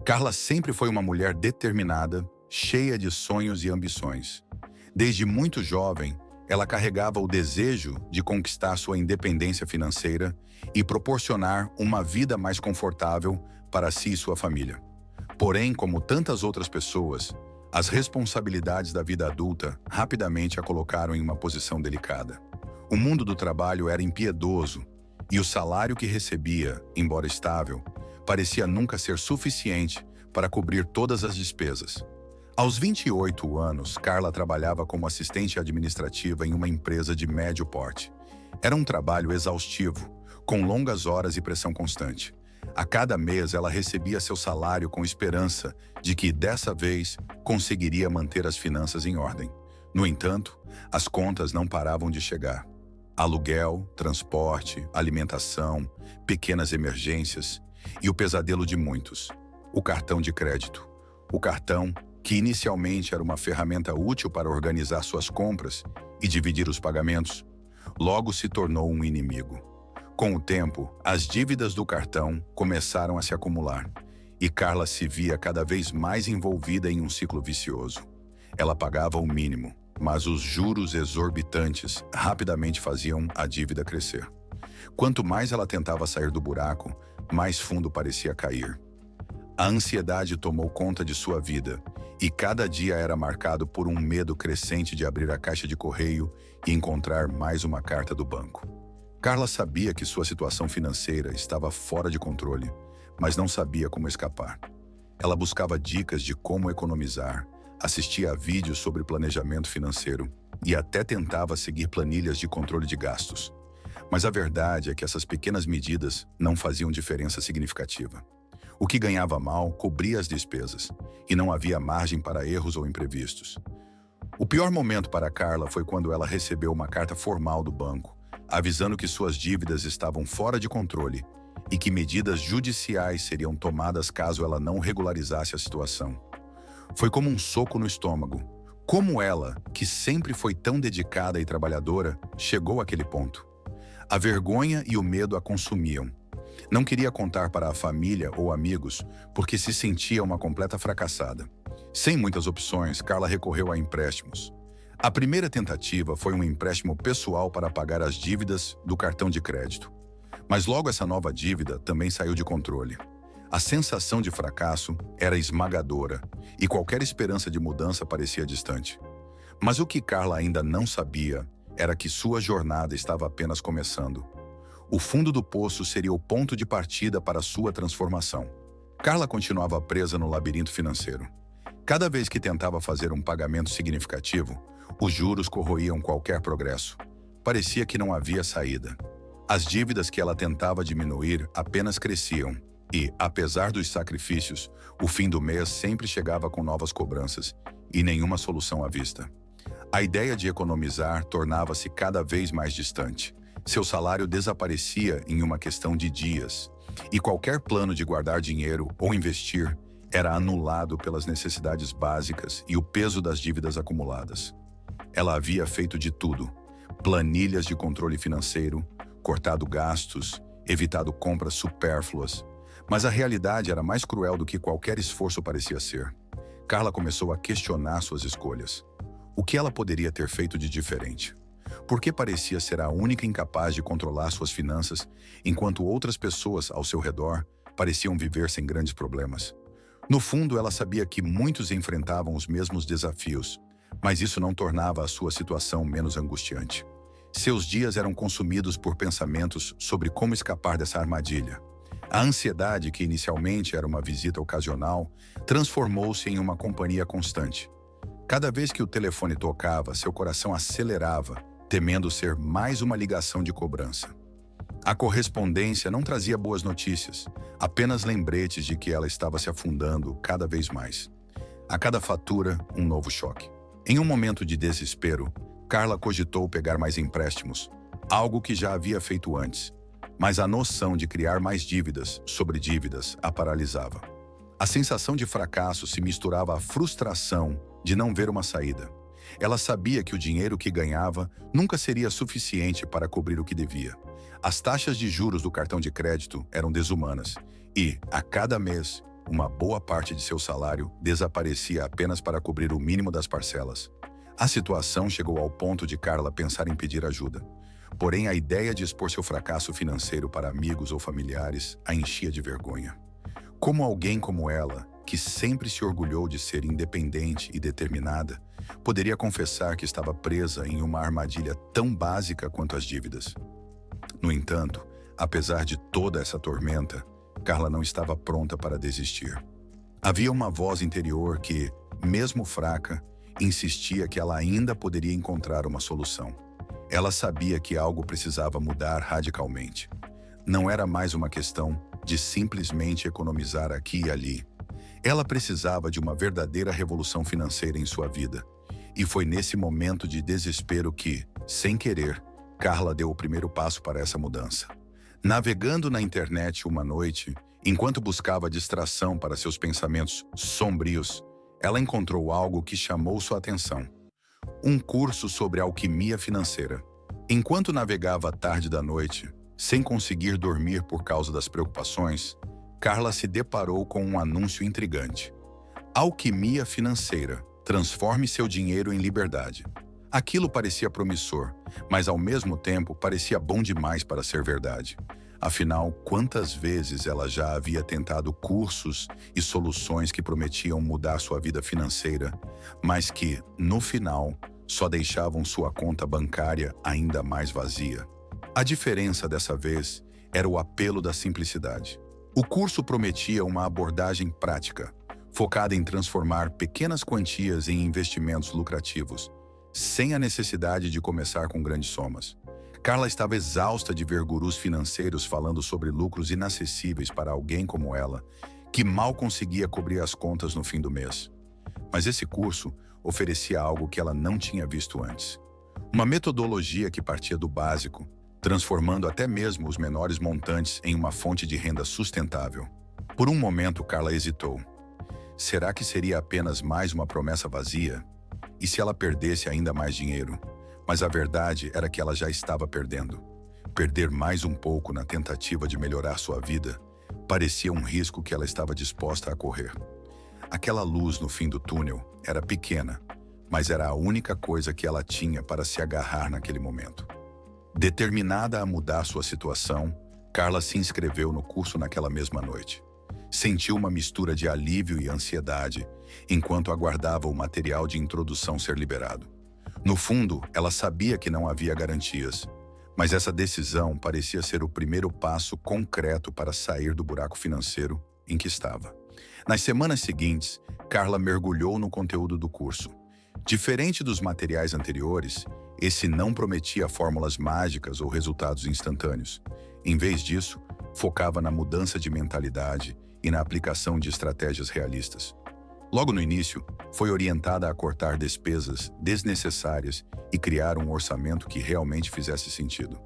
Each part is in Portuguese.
Carla sempre foi uma mulher determinada, cheia de sonhos e ambições. Desde muito jovem, ela carregava o desejo de conquistar sua independência financeira e proporcionar uma vida mais confortável para si e sua família. Porém, como tantas outras pessoas, as responsabilidades da vida adulta rapidamente a colocaram em uma posição delicada. O mundo do trabalho era impiedoso e o salário que recebia, embora estável, parecia nunca ser suficiente para cobrir todas as despesas. Aos 28 anos, Carla trabalhava como assistente administrativa em uma empresa de médio porte. Era um trabalho exaustivo, com longas horas e pressão constante. A cada mês, ela recebia seu salário com esperança de que, dessa vez, conseguiria manter as finanças em ordem. No entanto, as contas não paravam de chegar. Aluguel, transporte, alimentação, pequenas emergências e o pesadelo de muitos: o cartão de crédito. O cartão, que inicialmente era uma ferramenta útil para organizar suas compras e dividir os pagamentos, logo se tornou um inimigo. Com o tempo, as dívidas do cartão começaram a se acumular e Carla se via cada vez mais envolvida em um ciclo vicioso. Ela pagava o mínimo, mas os juros exorbitantes rapidamente faziam a dívida crescer. Quanto mais ela tentava sair do buraco, mais fundo parecia cair. A ansiedade tomou conta de sua vida e cada dia era marcado por um medo crescente de abrir a caixa de correio e encontrar mais uma carta do banco. Carla sabia que sua situação financeira estava fora de controle, mas não sabia como escapar. Ela buscava dicas de como economizar, assistia a vídeos sobre planejamento financeiro e até tentava seguir planilhas de controle de gastos. Mas a verdade é que essas pequenas medidas não faziam diferença significativa. O que ganhava mal cobria as despesas, e não havia margem para erros ou imprevistos. O pior momento para Carla foi quando ela recebeu uma carta formal do banco, avisando que suas dívidas estavam fora de controle e que medidas judiciais seriam tomadas caso ela não regularizasse a situação. Foi como um soco no estômago. Como ela, que sempre foi tão dedicada e trabalhadora, chegou àquele ponto? A vergonha e o medo a consumiam. Não queria contar para a família ou amigos porque se sentia uma completa fracassada. Sem muitas opções, Carla recorreu a empréstimos. A primeira tentativa foi um empréstimo pessoal para pagar as dívidas do cartão de crédito. Mas logo essa nova dívida também saiu de controle. A sensação de fracasso era esmagadora e qualquer esperança de mudança parecia distante. Mas o que Carla ainda não sabia era que sua jornada estava apenas começando. O fundo do poço seria o ponto de partida para sua transformação. Carla continuava presa no labirinto financeiro. Cada vez que tentava fazer um pagamento significativo, os juros corroíam qualquer progresso. Parecia que não havia saída. As dívidas que ela tentava diminuir apenas cresciam e, apesar dos sacrifícios, o fim do mês sempre chegava com novas cobranças e nenhuma solução à vista. A ideia de economizar tornava-se cada vez mais distante. Seu salário desaparecia em uma questão de dias, e qualquer plano de guardar dinheiro ou investir era anulado pelas necessidades básicas e o peso das dívidas acumuladas. Ela havia feito de tudo: planilhas de controle financeiro, cortado gastos, evitado compras supérfluas. Mas a realidade era mais cruel do que qualquer esforço parecia ser. Carla começou a questionar suas escolhas. O que ela poderia ter feito de diferente? Por que parecia ser a única incapaz de controlar suas finanças, enquanto outras pessoas ao seu redor pareciam viver sem grandes problemas? No fundo, ela sabia que muitos enfrentavam os mesmos desafios, mas isso não tornava a sua situação menos angustiante. Seus dias eram consumidos por pensamentos sobre como escapar dessa armadilha. A ansiedade, que inicialmente era uma visita ocasional, transformou-se em uma companhia constante. Cada vez que o telefone tocava, seu coração acelerava, temendo ser mais uma ligação de cobrança. A correspondência não trazia boas notícias, apenas lembretes de que ela estava se afundando cada vez mais. A cada fatura, um novo choque. Em um momento de desespero, Carla cogitou pegar mais empréstimos, algo que já havia feito antes, mas a noção de criar mais dívidas sobre dívidas a paralisava. A sensação de fracasso se misturava à frustração de não ver uma saída. Ela sabia que o dinheiro que ganhava nunca seria suficiente para cobrir o que devia. As taxas de juros do cartão de crédito eram desumanas e, a cada mês, uma boa parte de seu salário desaparecia apenas para cobrir o mínimo das parcelas. A situação chegou ao ponto de Carla pensar em pedir ajuda. Porém, a ideia de expor seu fracasso financeiro para amigos ou familiares a enchia de vergonha. Como alguém como ela, que sempre se orgulhou de ser independente e determinada, poderia confessar que estava presa em uma armadilha tão básica quanto as dívidas? No entanto, apesar de toda essa tormenta, Carla não estava pronta para desistir. Havia uma voz interior que, mesmo fraca, insistia que ela ainda poderia encontrar uma solução. Ela sabia que algo precisava mudar radicalmente. Não era mais uma questão de simplesmente economizar aqui e ali. Ela precisava de uma verdadeira revolução financeira em sua vida. E foi nesse momento de desespero que, sem querer, Carla deu o primeiro passo para essa mudança. Navegando na internet uma noite, enquanto buscava distração para seus pensamentos sombrios, ela encontrou algo que chamou sua atenção. Um curso sobre alquimia financeira. Enquanto navegava à tarde da noite, sem conseguir dormir por causa das preocupações, Carla se deparou com um anúncio intrigante. Alquimia financeira. Transforme seu dinheiro em liberdade. Aquilo parecia promissor, mas ao mesmo tempo parecia bom demais para ser verdade. Afinal, quantas vezes ela já havia tentado cursos e soluções que prometiam mudar sua vida financeira, mas que, no final, só deixavam sua conta bancária ainda mais vazia. A diferença dessa vez era o apelo da simplicidade. O curso prometia uma abordagem prática, focada em transformar pequenas quantias em investimentos lucrativos, sem a necessidade de começar com grandes somas. Carla estava exausta de ver gurus financeiros falando sobre lucros inacessíveis para alguém como ela, que mal conseguia cobrir as contas no fim do mês. Mas esse curso oferecia algo que ela não tinha visto antes. Uma metodologia que partia do básico, transformando até mesmo os menores montantes em uma fonte de renda sustentável. Por um momento, Carla hesitou. Será que seria apenas mais uma promessa vazia? E se ela perdesse ainda mais dinheiro? Mas a verdade era que ela já estava perdendo. Perder mais um pouco na tentativa de melhorar sua vida parecia um risco que ela estava disposta a correr. Aquela luz no fim do túnel era pequena, mas era a única coisa que ela tinha para se agarrar naquele momento. Determinada a mudar sua situação, Carla se inscreveu no curso naquela mesma noite. Sentiu uma mistura de alívio e ansiedade, enquanto aguardava o material de introdução ser liberado. No fundo, ela sabia que não havia garantias, mas essa decisão parecia ser o primeiro passo concreto para sair do buraco financeiro em que estava. Nas semanas seguintes, Carla mergulhou no conteúdo do curso. Diferente dos materiais anteriores, esse não prometia fórmulas mágicas ou resultados instantâneos. Em vez disso, focava na mudança de mentalidade e na aplicação de estratégias realistas. Logo no início, foi orientada a cortar despesas desnecessárias e criar um orçamento que realmente fizesse sentido.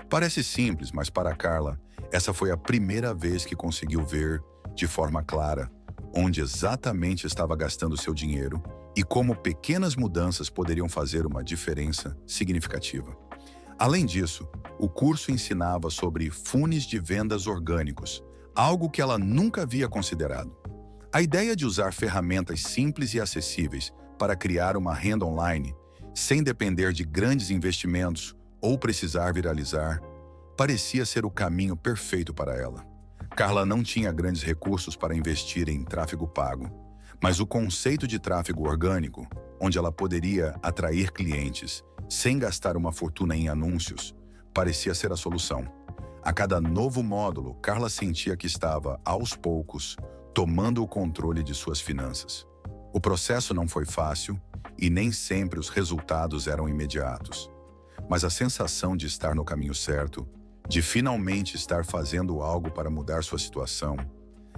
Parece simples, mas para Carla, essa foi a primeira vez que conseguiu ver, de forma clara, onde exatamente estava gastando seu dinheiro e como pequenas mudanças poderiam fazer uma diferença significativa. Além disso, o curso ensinava sobre funis de vendas orgânicos, algo que ela nunca havia considerado. A ideia de usar ferramentas simples e acessíveis para criar uma renda online, sem depender de grandes investimentos ou precisar viralizar, parecia ser o caminho perfeito para ela. Carla não tinha grandes recursos para investir em tráfego pago, mas o conceito de tráfego orgânico, onde ela poderia atrair clientes sem gastar uma fortuna em anúncios, parecia ser a solução. A cada novo módulo, Carla sentia que estava, aos poucos, tomando o controle de suas finanças. O processo não foi fácil e nem sempre os resultados eram imediatos. Mas a sensação de estar no caminho certo, de finalmente estar fazendo algo para mudar sua situação,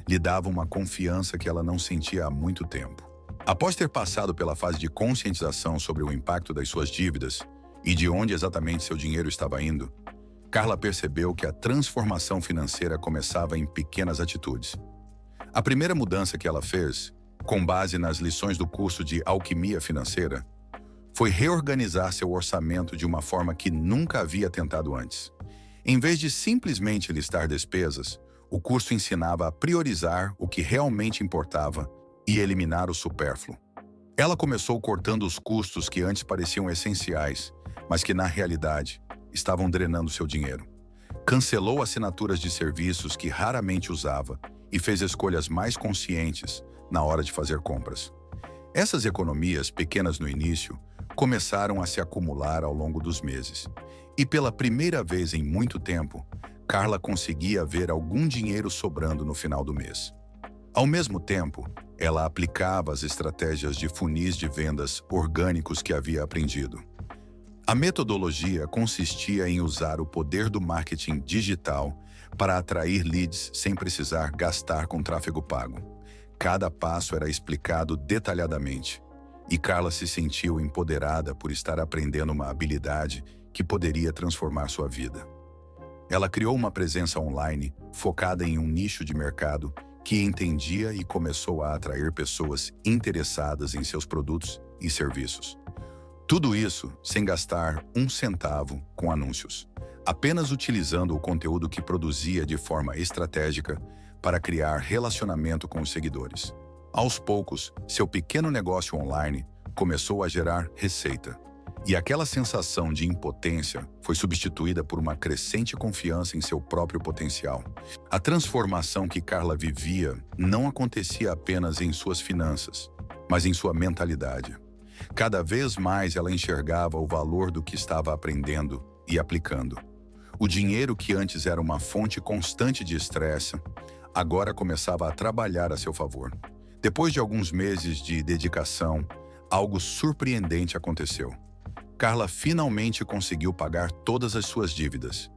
lhe dava uma confiança que ela não sentia há muito tempo. Após ter passado pela fase de conscientização sobre o impacto das suas dívidas e de onde exatamente seu dinheiro estava indo, Carla percebeu que a transformação financeira começava em pequenas atitudes. A primeira mudança que ela fez, com base nas lições do curso de Alquimia Financeira, foi reorganizar seu orçamento de uma forma que nunca havia tentado antes. Em vez de simplesmente listar despesas, O curso ensinava a priorizar o que realmente importava e eliminar o supérfluo. Ela começou cortando os custos que antes pareciam essenciais, mas que na realidade estavam drenando seu dinheiro. Cancelou assinaturas de serviços que raramente usava e fez escolhas mais conscientes na hora de fazer compras. Essas economias, pequenas no início, começaram a se acumular ao longo dos meses. E pela primeira vez em muito tempo, Carla conseguia ver algum dinheiro sobrando no final do mês. Ao mesmo tempo, ela aplicava as estratégias de funis de vendas orgânicos que havia aprendido. A metodologia consistia em usar o poder do marketing digital para atrair leads sem precisar gastar com tráfego pago. Cada passo era explicado detalhadamente, e Carla se sentiu empoderada por estar aprendendo uma habilidade que poderia transformar sua vida. Ela criou uma presença online focada em um nicho de mercado que entendia e começou a atrair pessoas interessadas em seus produtos e serviços. Tudo isso sem gastar um centavo com anúncios, apenas utilizando o conteúdo que produzia de forma estratégica para criar relacionamento com os seguidores. Aos poucos, seu pequeno negócio online começou a gerar receita. E aquela sensação de impotência foi substituída por uma crescente confiança em seu próprio potencial. A transformação que Carla vivia não acontecia apenas em suas finanças, mas em sua mentalidade. Cada vez mais ela enxergava o valor do que estava aprendendo e aplicando. O dinheiro que antes era uma fonte constante de estresse, agora começava a trabalhar a seu favor. Depois de alguns meses de dedicação, algo surpreendente aconteceu. Carla finalmente conseguiu pagar todas as suas dívidas.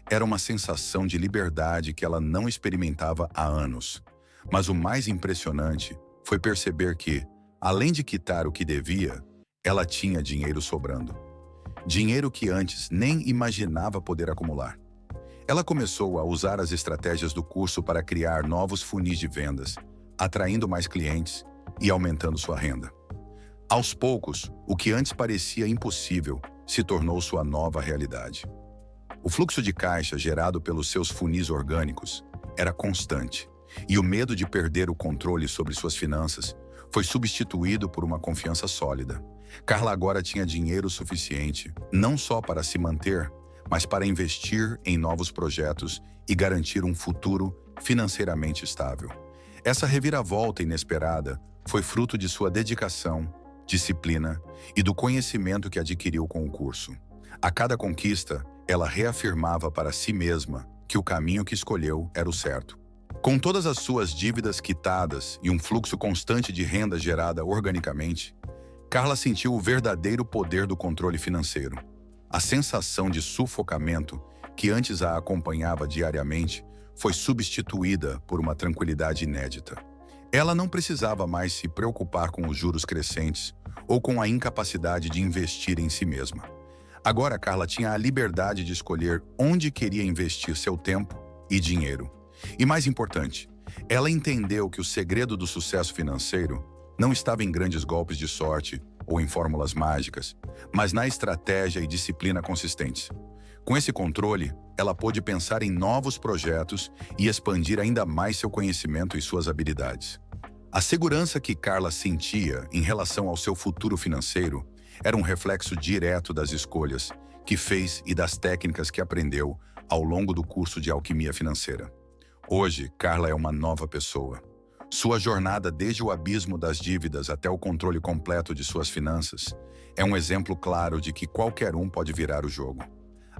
Era uma sensação de liberdade que ela não experimentava há anos. Mas o mais impressionante foi perceber que, além de quitar o que devia, ela tinha dinheiro sobrando. Dinheiro que antes nem imaginava poder acumular. Ela começou a usar as estratégias do curso para criar novos funis de vendas, atraindo mais clientes e aumentando sua renda. Aos poucos, o que antes parecia impossível se tornou sua nova realidade. O fluxo de caixa gerado pelos seus funis orgânicos era constante, e o medo de perder o controle sobre suas finanças foi substituído por uma confiança sólida. Carla agora tinha dinheiro suficiente, não só para se manter, mas para investir em novos projetos e garantir um futuro financeiramente estável. Essa reviravolta inesperada foi fruto de sua dedicação, disciplina e do conhecimento que adquiriu com o curso. A cada conquista, ela reafirmava para si mesma que o caminho que escolheu era o certo. Com todas as suas dívidas quitadas e um fluxo constante de renda gerada organicamente, Carla sentiu o verdadeiro poder do controle financeiro. A sensação de sufocamento que antes a acompanhava diariamente foi substituída por uma tranquilidade inédita. Ela não precisava mais se preocupar com os juros crescentes ou com a incapacidade de investir em si mesma. Agora, Carla tinha a liberdade de escolher onde queria investir seu tempo e dinheiro. E mais importante, ela entendeu que o segredo do sucesso financeiro não estava em grandes golpes de sorte ou em fórmulas mágicas, mas na estratégia e disciplina consistentes. Com esse controle, ela pôde pensar em novos projetos e expandir ainda mais seu conhecimento e suas habilidades. A segurança que Carla sentia em relação ao seu futuro financeiro era um reflexo direto das escolhas que fez e das técnicas que aprendeu ao longo do curso de alquimia financeira. Hoje, Carla é uma nova pessoa. Sua jornada desde o abismo das dívidas até o controle completo de suas finanças é um exemplo claro de que qualquer um pode virar o jogo.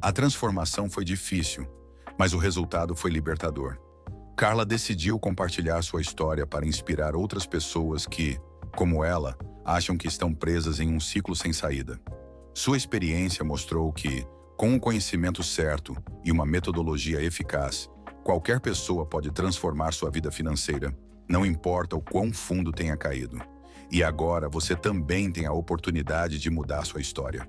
A transformação foi difícil, mas o resultado foi libertador. Carla decidiu compartilhar sua história para inspirar outras pessoas que, como ela, acham que estão presas em um ciclo sem saída. Sua experiência mostrou que, com o conhecimento certo e uma metodologia eficaz, qualquer pessoa pode transformar sua vida financeira, não importa o quão fundo tenha caído. E agora você também tem a oportunidade de mudar sua história.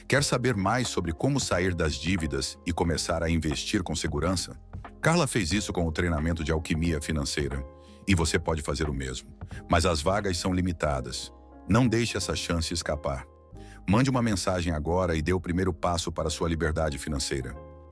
Quer saber mais sobre como sair das dívidas e começar a investir com segurança? Carla fez isso com o treinamento de alquimia financeira. E você pode fazer o mesmo. Mas as vagas são limitadas. Não deixe essa chance escapar. Mande uma mensagem agora e dê o primeiro passo para a sua liberdade financeira.